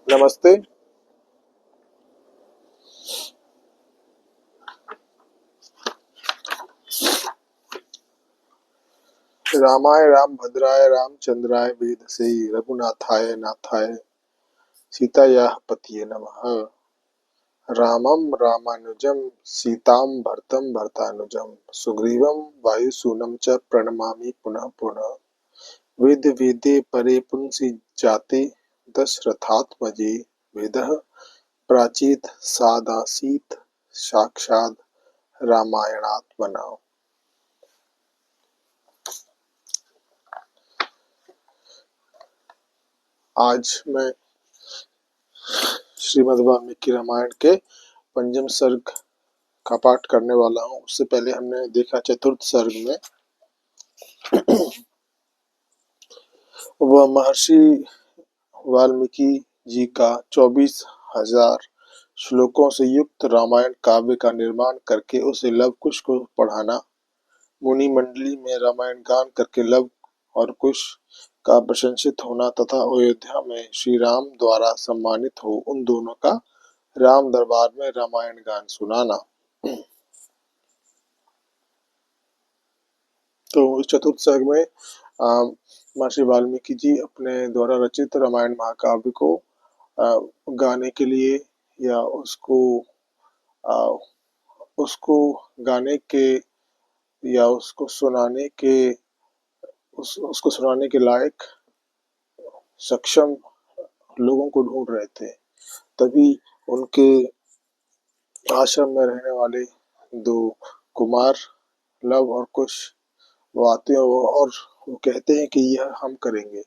नमस्ते। रामाय रामभद्राय रामचंद्राय वेधसे रघुनाथाय नाथाय सीतायाः पतये नमः। रामं रामानुजं सीतां भरतं भरतानुजं सुग्रीवं वायुसूनं च प्रणमामि पुनः पुनः। वेद वेदे परे पुंसि जाते दशरथात्मजे वेदः प्राचीत् सादासीत् साक्षात् रामायणात्मना। आज मैं श्रीमद् वाल्मीकि रामायण के पंचम सर्ग का पाठ करने वाला हूँ। उससे पहले हमने देखा चतुर्थ सर्ग में वह महर्षि वाल्मीकि जी का 24,000 श्लोकों से युक्त रामायण काव्य का निर्माण करके उसे लव कुश को पढ़ाना, मुनि मंडली में रामायण गान करके लव और कुश का प्रशंसित होना तथा अयोध्या में श्री राम द्वारा सम्मानित हो उन दोनों का राम दरबार में रामायण गान सुनाना। तो इस चतुर्थ सर्ग में महर्षि वाल्मीकि जी अपने द्वारा रचित रामायण महाकाव्य को गाने के लिए या आ, उसको गाने के या उसको सुनाने के लायक सक्षम लोगों को ढूंढ रहे थे। तभी उनके आश्रम में रहने वाले दो कुमार लव और कुश वो आते हैं और वो कहते हैं कि यह हम करेंगे।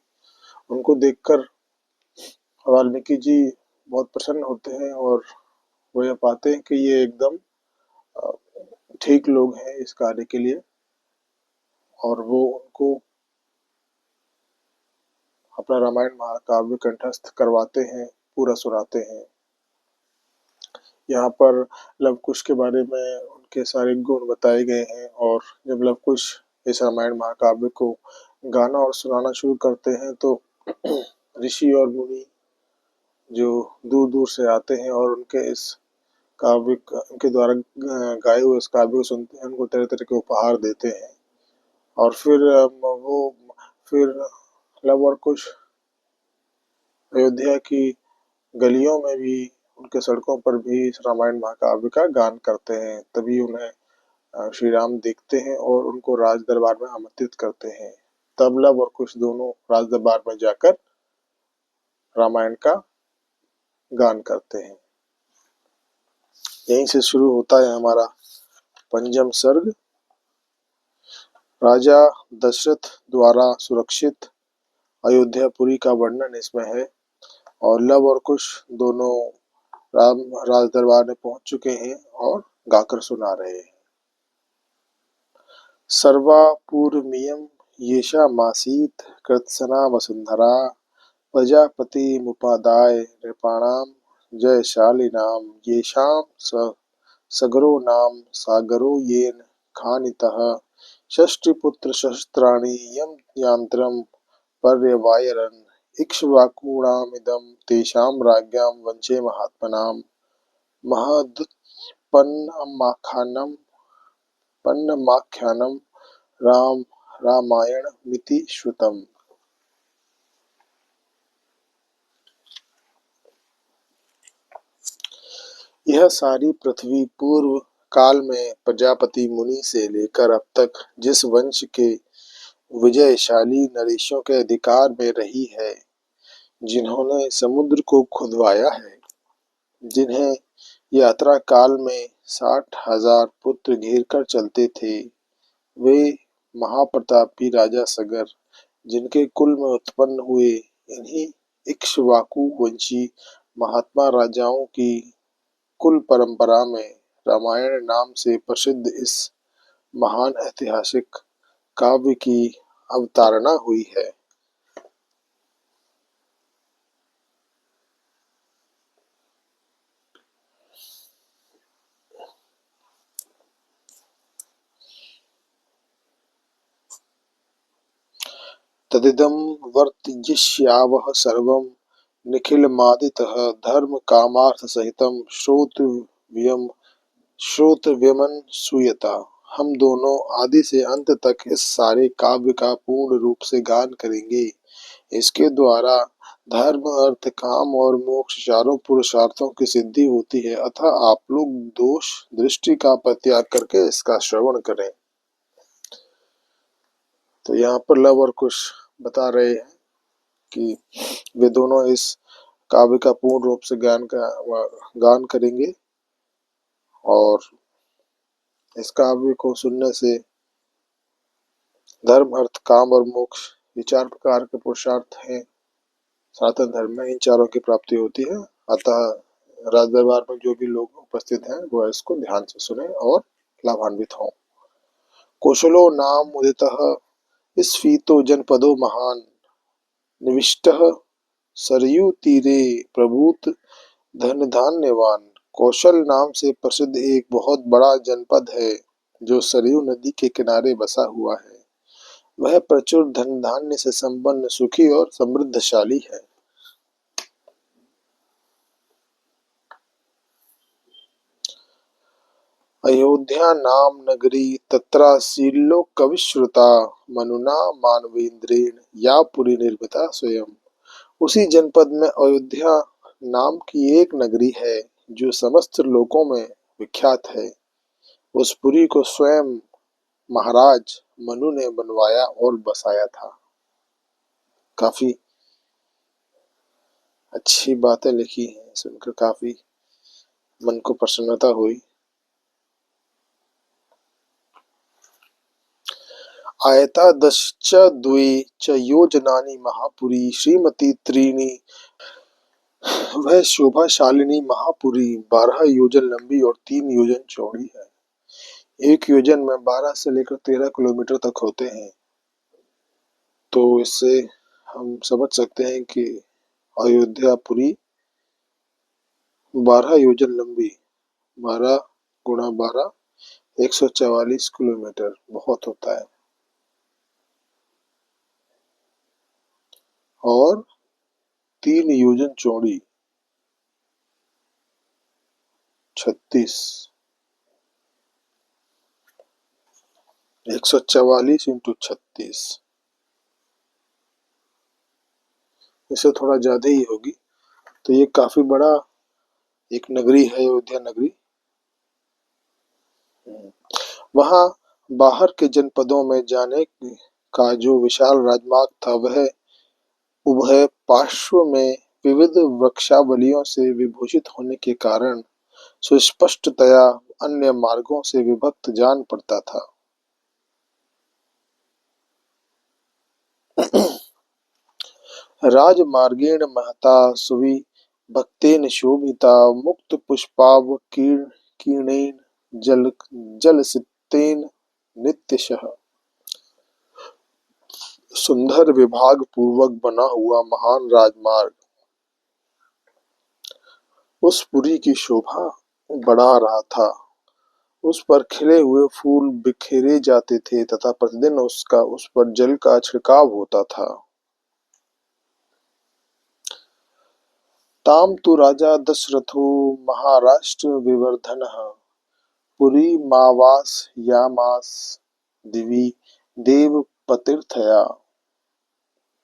उनको देखकर वाल्मीकि जी बहुत प्रसन्न होते हैं और वो यह पाते हैं कि ये एकदम ठीक लोग हैं इस कार्य के लिए और वो उनको अपना रामायण महाकाव्य कंठस्थ करवाते हैं, पूरा सुनाते हैं। यहाँ पर लव कुश के बारे में उनके सारे गुण बताए गए हैं और जब लव कुश इस रामायण महाकाव्य को गाना और सुनाना शुरू करते हैं तो ऋषि और मुनि जो दूर दूर से आते हैं और उनके द्वारा गाए हुए इस काव्य को सुनते हैं, उनको तरह तरह के उपहार देते हैं और फिर लव और कुश अयोध्या की गलियों में भी उनके सड़कों पर भी इस रामायण महाकाव्य का गान करते हैं। तभी उन्हें श्री राम देखते हैं और उनको राज दरबार में आमंत्रित करते हैं। तब लव और कुश दोनों राज दरबार में जाकर रामायण का गान करते हैं। यहीं से शुरू होता है हमारा पंचम सर्ग। राजा दशरथ द्वारा सुरक्षित अयोध्यापुरी का वर्णन इसमें है और लव और कुश दोनों राज दरबार में पहुंच चुके हैं और गाकर सुना रहे हैं। सर्वा पूर्वमियं येषामासीत् कृत्स्ना वसुन्धरा प्रजापतिमुपादाय नृपाणां जयशालिनां येषां सगरो नाम सागरो येन खानितः षष्टिपुत्रसहस्राणि यं यान्त्रं पर्यवायरन् इक्ष्वाकूणामिदं तेषां राज्ञां वंशे महात्मनां महदुत्पन्नमाख्यानं रामायणमिति श्रुतम्। यह सारी पृथ्वी पूर्व काल में प्रजापति मुनि से लेकर अब तक जिस वंश के विजयशाली नरेशों के अधिकार में रही है, जिन्होंने समुद्र को खुदवाया है, जिन्हें यात्रा काल में 60,000 पुत्र घेर कर चलते थे, वे महाप्रतापी राजा सगर जिनके कुल में उत्पन्न हुए इन्हीं इक्ष्वाकु वंशी महात्मा राजाओं की कुल परंपरा में रामायण नाम से प्रसिद्ध इस महान ऐतिहासिक काव्य की अवतारणा हुई है। तदिदं वर्तयिष्यावः सर्वं निखिल मादितः धर्म कामार्थ सहितम श्रोतव्यमन सूयता। हम दोनों आदि से अंत तक इस सारे काव्य का पूर्ण रूप से गान करेंगे। इसके द्वारा धर्म अर्थ काम और मोक्ष चारों पुरुषार्थों की सिद्धि होती है, अतः आप लोग दोष दृष्टि का परित्याग करके इसका श्रवण करें। तो यहाँ पर लव और कुश बता रहे हैं कि वे दोनों इस काव्य का पूर्ण रूप से गान करेंगे और इस काव्य को सुनने से धर्म अर्थ काम और मोक्ष ये चार प्रकार के पुरुषार्थ हैं सनातन धर्म में, इन चारों की प्राप्ति होती है। अतः राज दरबार में जो भी लोग उपस्थित हैं वह इसको ध्यान से सुने और लाभान्वित हों। कौशलो नाम उदितः स्फीतो जनपदो महान निविष्टः सरयू तीरे प्रभूत धन धान्यवान। कौशल नाम से प्रसिद्ध एक बहुत बड़ा जनपद है जो सरयू नदी के किनारे बसा हुआ है। वह प्रचुर धन धान्य से संपन्न, सुखी और समृद्धशाली है। अयोध्या नाम नगरी तत्रासील्लो कविश्रुता मनुना मानवेंद्रेण या पुरी निर्मिता स्वयं। उसी जनपद में अयोध्या नाम की एक नगरी है जो समस्त लोकों में विख्यात है। उस पुरी को स्वयं महाराज मनु ने बनवाया और बसाया था। काफी अच्छी बातें लिखी हैं, सुनकर काफी मन को प्रसन्नता हुई। आयतादश्च द्वे च योजनानि महापुरी श्रीमती त्रीणि। वह शोभाशालिनी महापुरी 12 योजन लंबी और 3 योजन चौड़ी है। एक योजन में 12 से लेकर 13 किलोमीटर तक होते हैं। तो इससे हम समझ सकते हैं कि अयोध्यापुरी 12 योजन लंबी, 12 गुणा 12 144 किलोमीटर बहुत होता है, और 3 योजन चौड़ी 36 144 इंटू 36, इससे थोड़ा ज्यादा ही होगी। तो ये काफी बड़ा एक नगरी है अयोध्या नगरी। वहां बाहर के जनपदों में जाने का जो विशाल राजमार्ग था वह उभय पार्श्व में विविध वृक्षावलियों से विभूषित होने के कारण सुस्पष्टतया अन्य मार्गों से विभक्त जान पड़ता था। राजमार्गेण महता सुविभक्तेन शोभिता मुक्त पुष्पावकीर्णेन जलसिक्तेन नित्यशः। सुंदर विभाग पूर्वक बना हुआ महान राजमार्ग उस पुरी की शोभा बढ़ा रहा था। उस पर खिले हुए फूल बिखेरे जाते थे तथा प्रतिदिन उस पर जल का छिड़काव होता था। ताम तु राजा दशरथो महाराष्ट्र विवर्धनः पुरी मावास यामास दिवि देव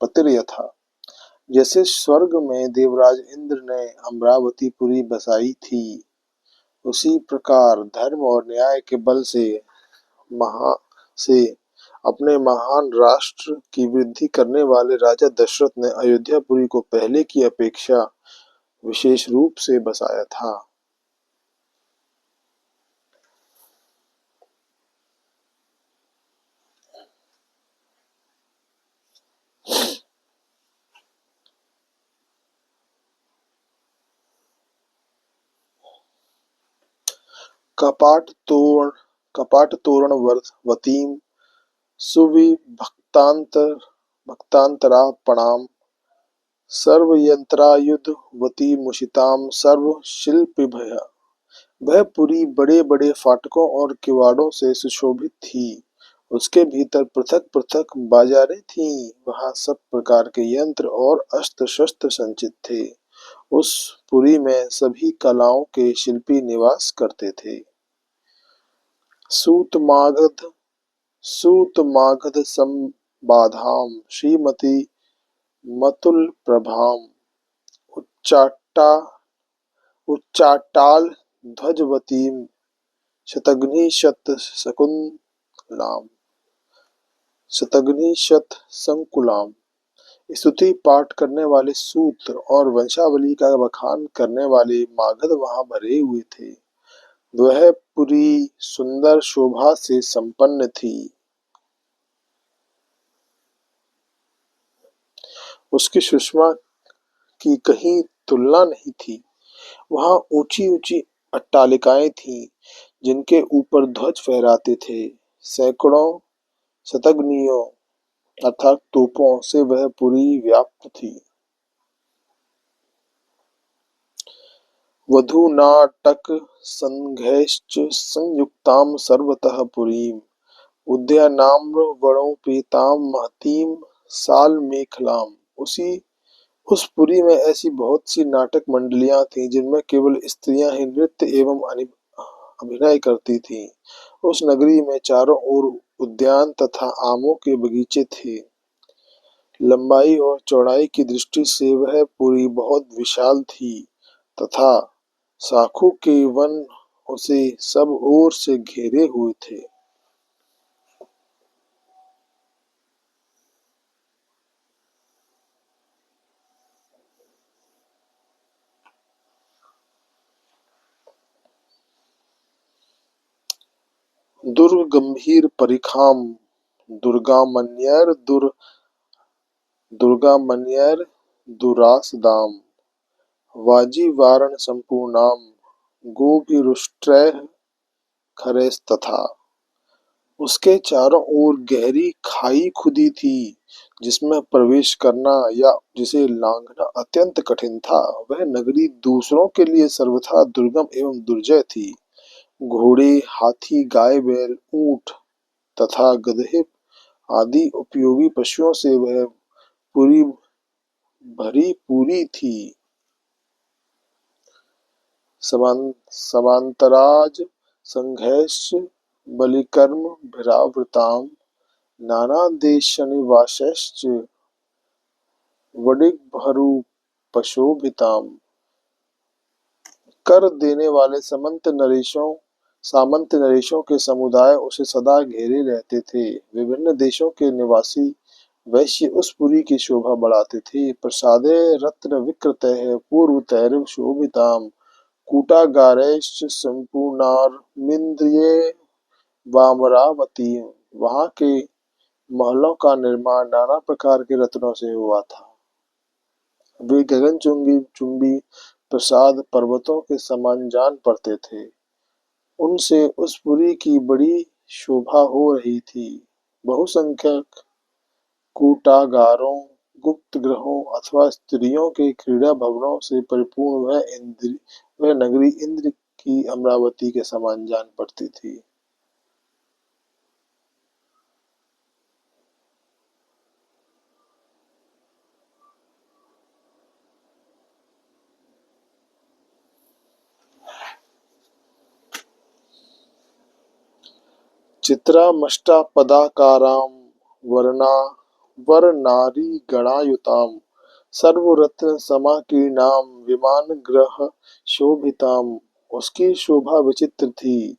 पतिर्यथा। जैसे स्वर्ग में देवराज इंद्र ने अमरावतीपुरी बसाई थी, उसी प्रकार धर्म और न्याय के बल से अपने महान राष्ट्र की वृद्धि करने वाले राजा दशरथ ने अयोध्यापुरी को पहले की अपेक्षा विशेष रूप से बसाया था। कपाट तोरण वतीम भक्तांतरापणाम सर्वयंत्रायुधवती मुषिताम सर्व शिल्पिभय। वह पुरी बड़े बड़े फाटकों और किवाड़ों से सुशोभित थी उसके भीतर पृथक पृथक बाजारें थीं। वहां सब प्रकार के यंत्र और अस्त्र शस्त्र संचित थे। उस पुरी में सभी कलाओं के शिल्पी निवास करते थे। सूतमागध सूतमागध संबाधाम श्रीमती मतुल प्रभाम उच्चाटा उच्चाटाल ध्वजवतीम शतघ्नि शत शकुंतलाम शतघ्नि शत संकुलाम। स्तुति पाठ करने वाले सूत और वंशावली का बखान करने वाले मागध वहां भरे हुए थे। वह पुरी सुंदर शोभा से संपन्न थी। उसकी सुषमा की कहीं तुलना नहीं थी। वहां ऊंची ऊंची अट्टालिकाएं थीं, जिनके ऊपर ध्वज फहराते थे। सैकड़ों शतघ्नियों अर्थात तोपों से वह पुरी व्याप्त थी। वधूनाटक संघैश्च संयुक्तां सर्वतः पुरीम् उद्यानाम्रवणोपेतां महतीं सालमेखलाम्। उस पुरी में ऐसी बहुत सी नाटक मंडलियां थीं, जिनमें केवल स्त्रियां ही नृत्य एवं अभिनय करती थीं। उस नगरी में चारों ओर उद्यान तथा आमों के बगीचे थे। लंबाई और चौड़ाई की दृष्टि से वह पुरी बहुत विशाल थी तथा शाखों के वन उसे सब ओर से घेरे हुए थे। दुर्ग गंभीर परिखाम दुर्गामन्यर दुरासदाम वाजी वारण संपूर्णाम गोभिरुष्ट्रैः खरैस्तथा। उसके चारों ओर गहरी खाई खुदी थी, जिसमें प्रवेश करना या जिसे लांघना अत्यंत कठिन था। वह नगरी दूसरों के लिए सर्वथा दुर्गम एवं दुर्जय थी। घोड़े, हाथी, गाय, बैल, ऊंट तथा गधे आदि उपयोगी पशुओं से वह पूरी भरी पूरी थी। समांतराज संघैश्च बलिकर्म भीरावृताम नानादेशनिवासैश्च वडिग्भरूपशोभिताम्। कर देने वाले सामंत नरेशों के समुदाय उसे सदा घेरे रहते थे। विभिन्न देशों के निवासी वैश्य उस पुरी की शोभा बढ़ाते थे। प्रसादे रत्न विकृतैः पूर्वतैरिव शोभिताम् कूटागारैश्च संपूर्णारविंद्रिये वामरावती। वहां के महलों का निर्माण नाना प्रकार के रत्नों से हुआ था। वे गगनचुंबी चुंबी प्रसाद पर्वतों के समान जान पड़ते थे। उनसे उस पुरी की बड़ी शोभा हो रही थी। बहुसंख्यक कूटागारों, गुप्त गृहों अथवा स्त्रियों के क्रीड़ा भवनों से परिपूर्ण वह नगरी इंद्र की अमरावती के समान जान पड़ती थी। चित्रामष्टापदाकारां वरनारीगणायुतां सर्वरत्नसमाकीर्णां विमानगृहशोभिताम्। उसकी शोभा विचित्र थी।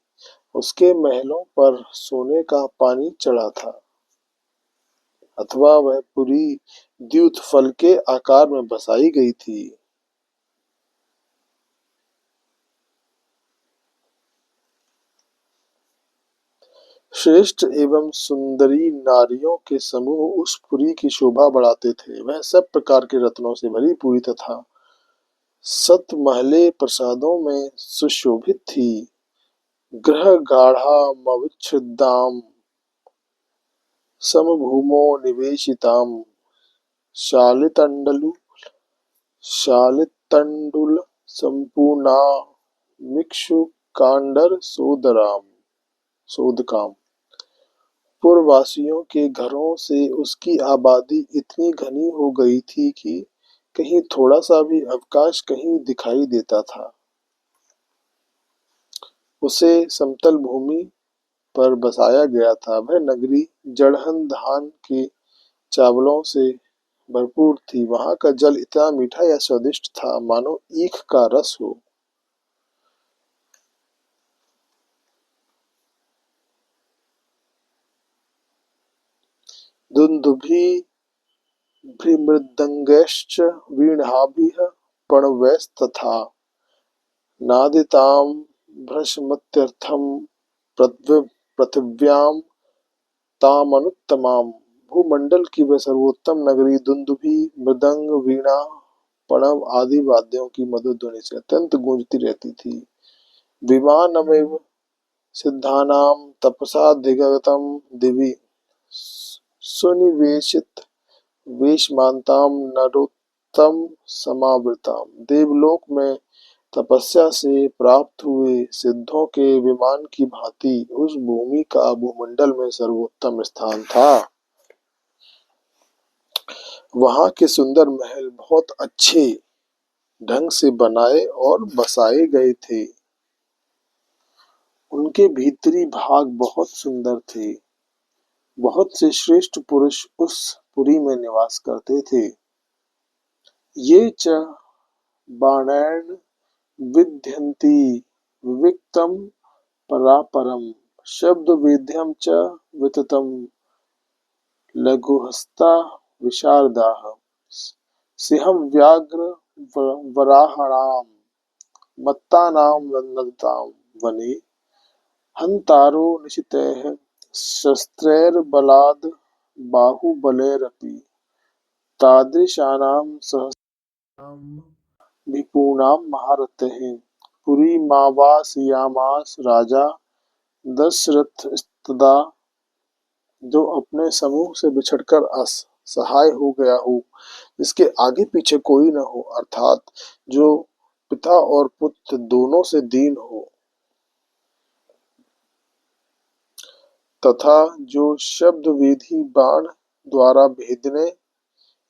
उसके महलों पर सोने का पानी चढ़ा था अथवा वह पुरी द्यूत फल के आकार में बसाई गई थी। श्रेष्ठ एवं सुंदरी नारियों के समूह उस पुरी की शोभा बढ़ाते थे। वह सब प्रकार के रत्नों से भरी पूरी तथा सत महले प्रसादों में सुशोभित थी। ग्रह गाढ़ामविच्छिद्दाम समभूमो निवेशिताम शालितंडुल शालितंडुल संपूर्णामिक्षुकांडर सोदकाम। पूर्ववासियों के घरों से उसकी आबादी इतनी घनी हो गई थी कि कहीं थोड़ा सा भी अवकाश कहीं दिखाई देता था। उसे समतल भूमि पर बसाया गया था। वह नगरी जड़हन धान के चावलों से भरपूर थी। वहां का जल इतना मीठा या स्वादिष्ट था मानो ईख का रस हो। दुंदुभि भ्रीमृदङ्गश्च वीणाभिः प्रणवैस्तथा नादितां भ्रशमत्यर्थं पृथिव्यां तामनुत्तमाम्। भूमंडल की वह सर्वोत्तम नगरी दुंदुभि मृदंग वीणा पणव आदि वाद्यों की मधुर ध्वनि से अत्यंत गूंजती रहती थी। विमानमेव सिद्धानां तपसा दिगगतं दिवि सुनिवेशित वेशमानताम नरोत्तम समावृताम। देवलोक में तपस्या से प्राप्त हुए सिद्धों के विमान की भांति उस भूमि का भूमंडल में सर्वोत्तम स्थान था। वहां के सुंदर महल बहुत अच्छे ढंग से बनाए और बसाए गए थे। उनके भीतरी भाग बहुत सुंदर थे। बहुत से श्रेष्ठ पुरुष उस पुरी में निवास करते थे। ये च बाणैर्न विद्यन्ति विविक्तं परापरम् शब्दवेद्यं च विततं लघुहस्ता विशारदाः सिंहं व्याघ्र वराहाणां मत्तानां नदतां वने हन्तारो निशितैः शस्त्रैर्बलाद् बाहुबलैरपि तादृशानां सहस्राणां विपूणां महारथैः पुरीमावासयामास राजा दशरथस्तदा। जो अपने समूह से बिछड़कर असहाय हो गया हो, जिसके आगे पीछे कोई न हो, अर्थात जो पिता और पुत्र दोनों से दीन हो, तथा जो शब्द विधि बाण द्वारा भेदने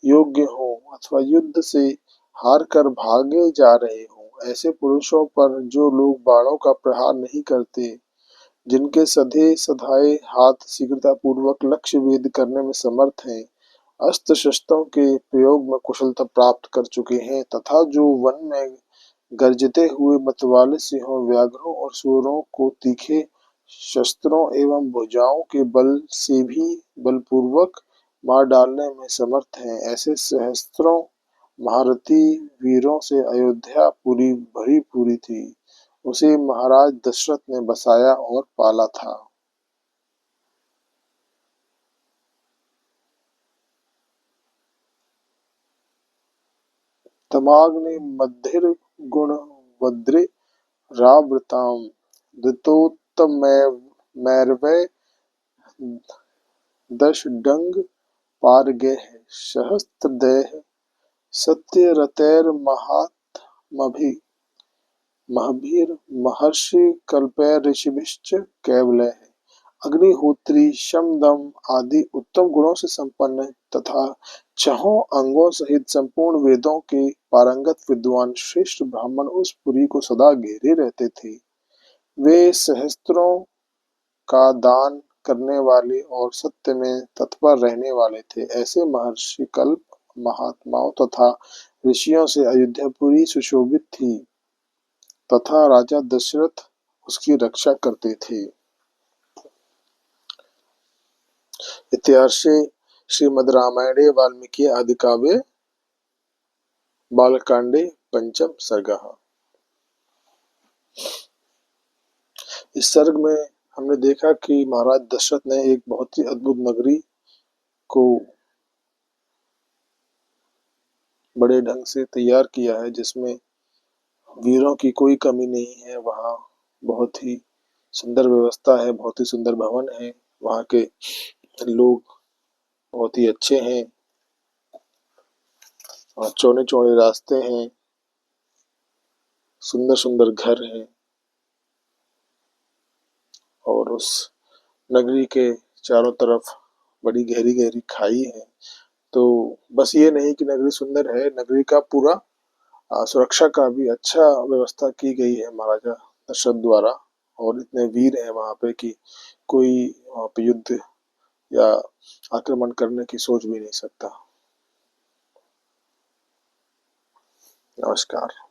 योग्य हो अथवा युद्ध से हार कर भागे जा रहे हो, ऐसे पुरुषों पर जो लोग बाणों का प्रहार नहीं करते, जिनके सधे सधाए हाथ शीघ्रतापूर्वक लक्ष्य भेद करने में समर्थ हैं, अस्त्र शस्त्रों के प्रयोग में कुशलता प्राप्त कर चुके हैं, तथा जो वन में गर्जते हुए मतवाले सिंहों, व्याघ्रों और सूरों को तीखे शस्त्रों एवं भुजाओं के बल से भी बलपूर्वक मार डालने में समर्थ हैं, ऐसे सहस्त्रों महारथी वीरों से अयोध्या पूरी भरी पूरी थी। उसे महाराज दशरथ ने बसाया और पाला था। तमाग्नि मद्धिर गुण वद्रे रावृताम धृतोत्तमैर्वै दशडंग पारगैः सहस्त्रदैः सत्यरथैर्महात्मभिः महर्षिकल्पैर्ऋषिभिश्च कैवल्यः। अग्निहोत्री शमदम आदि उत्तम गुणों से संपन्न तथा छहों अंगों सहित संपूर्ण वेदों के पारंगत विद्वान श्रेष्ठ ब्राह्मण उस पुरी को सदा घेरे रहते थे। वे सहस्त्रों का दान करने वाले और सत्य में तत्पर रहने वाले थे। ऐसे महर्षि कल्प महात्माओं तथा ऋषियों से अयोध्यापुरी सुशोभित थी तथा राजा दशरथ उसकी रक्षा करते थे। इतिहासे श्रीमद् रामायणे वाल्मीकि आदिकाव्ये बालकांडे पंचम सर्गः। इस सर्ग में हमने देखा कि महाराज दशरथ ने एक बहुत ही अद्भुत नगरी को बड़े ढंग से तैयार किया है, जिसमें वीरों की कोई कमी नहीं है। वहाँ बहुत ही सुंदर व्यवस्था है, बहुत ही सुंदर भवन है, वहाँ के लोग बहुत ही अच्छे हैं और चौड़े चौड़े रास्ते हैं, सुंदर सुंदर घर हैं और उस नगरी के चारों तरफ बड़ी गहरी गहरी खाई है। तो बस ये नहीं कि नगरी सुंदर है, नगरी का पूरा सुरक्षा का भी अच्छा व्यवस्था की गई है महाराजा दशरथ द्वारा। और इतने वीर हैं वहां पे कि कोई वहां पे युद्ध या आक्रमण करने की सोच भी नहीं सकता। नमस्कार।